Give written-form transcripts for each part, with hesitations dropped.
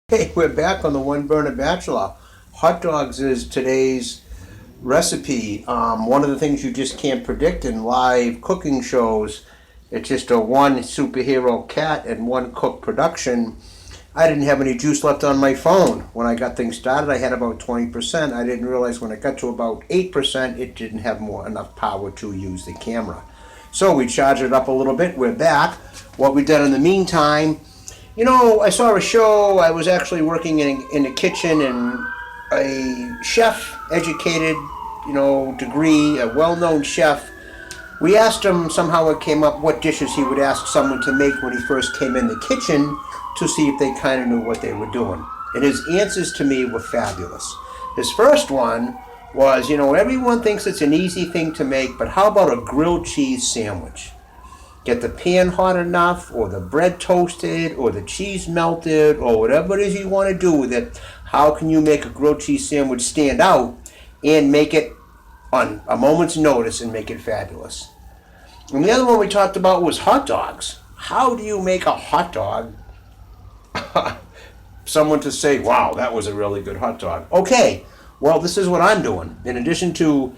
Hey, we're back on the One Burner Bachelor. Hot dogs is today's recipe. One of the things you just can't predict in live cooking shows. It's just a one superhero cat and one cook production. I didn't have any juice left on my phone. When I got things started, I had about 20%. I didn't realize when it got to about 8%, it didn't have enough power to use the camera. So we charged it up a little bit. We're back. What we did in the meantime, I saw a show. I was actually working in the kitchen, and a chef, educated, degree, a well-known chef. We asked him, somehow it came up, what dishes he would ask someone to make when he first came in the kitchen to see if they kind of knew what they were doing. And his answers to me were fabulous. His first one was, everyone thinks it's an easy thing to make, but how about a grilled cheese sandwich? Get the pan hot enough, or the bread toasted, or the cheese melted, or whatever it is you want to do with it. How can you make a grilled cheese sandwich stand out and make it on a moment's notice and make it fabulous? And the other one we talked about was hot dogs. How do you make a hot dog? Someone to say, wow, that was a really good hot dog. Okay, well, this is what I'm doing. In addition to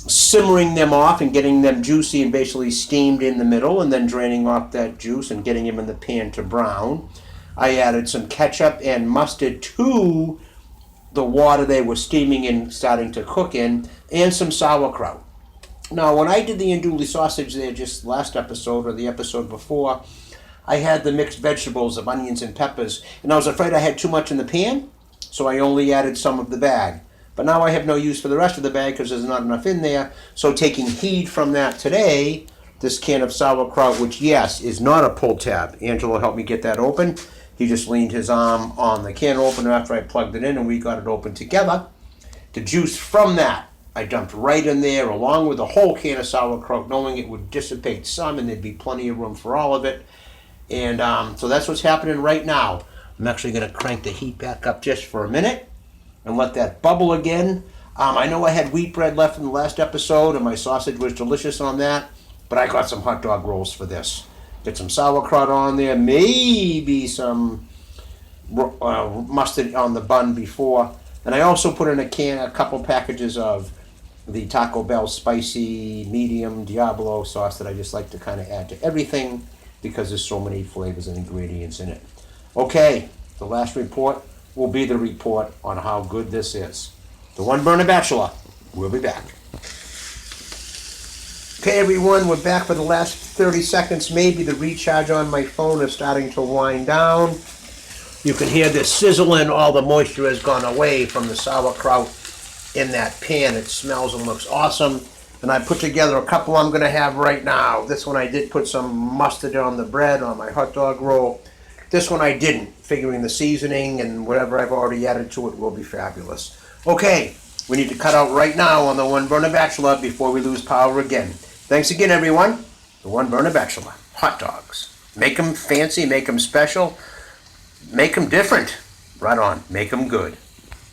simmering them off and getting them juicy and basically steamed in the middle and then draining off that juice and getting them in the pan to brown, I added some ketchup and mustard to the water they were steaming and starting to cook in, and some sauerkraut. Now, when I did the andouille sausage there just last episode or the episode before, I had the mixed vegetables of onions and peppers, and I was afraid I had too much in the pan, so I only added some of the bag. But now I have no use for the rest of the bag because there's not enough in there. So taking heat from that today, this can of sauerkraut, which, yes, is not a pull tab. Angelo helped me get that open. He just leaned his arm on the can opener after I plugged it in, and we got it open together. The juice from that I dumped right in there along with the whole can of sauerkraut, knowing it would dissipate some and there'd be plenty of room for all of it. And so that's what's happening right now. I'm actually going to crank the heat back up just for a minute and let that bubble again. I know I had wheat bread left from the last episode, and my sausage was delicious on that, but I got some hot dog rolls for this. Get some sauerkraut on there, maybe some mustard on the bun before. And I also put in a couple packages of the Taco Bell spicy medium Diablo sauce that I just like to kind of add to everything because there's so many flavors and ingredients in it. Okay, the last report will be the report on how good this is. The One Burner Bachelor. We'll be back. Okay, everyone, we're back for the last 30 seconds. Maybe the recharge on my phone is starting to wind down. You can hear the sizzling. All the moisture has gone away from the sauerkraut in that pan. It smells and looks awesome. And I put together a couple I'm going to have right now. This one I did put some mustard on the bread on my hot dog roll. This one I didn't, figuring the seasoning and whatever I've already added to it will be fabulous. Okay, we need to cut out right now on the One Burner Bachelor before we lose power again. Thanks again, everyone. The One Burner Bachelor. Hot dogs. Make them fancy, make them special, make them different. Right on, make them good.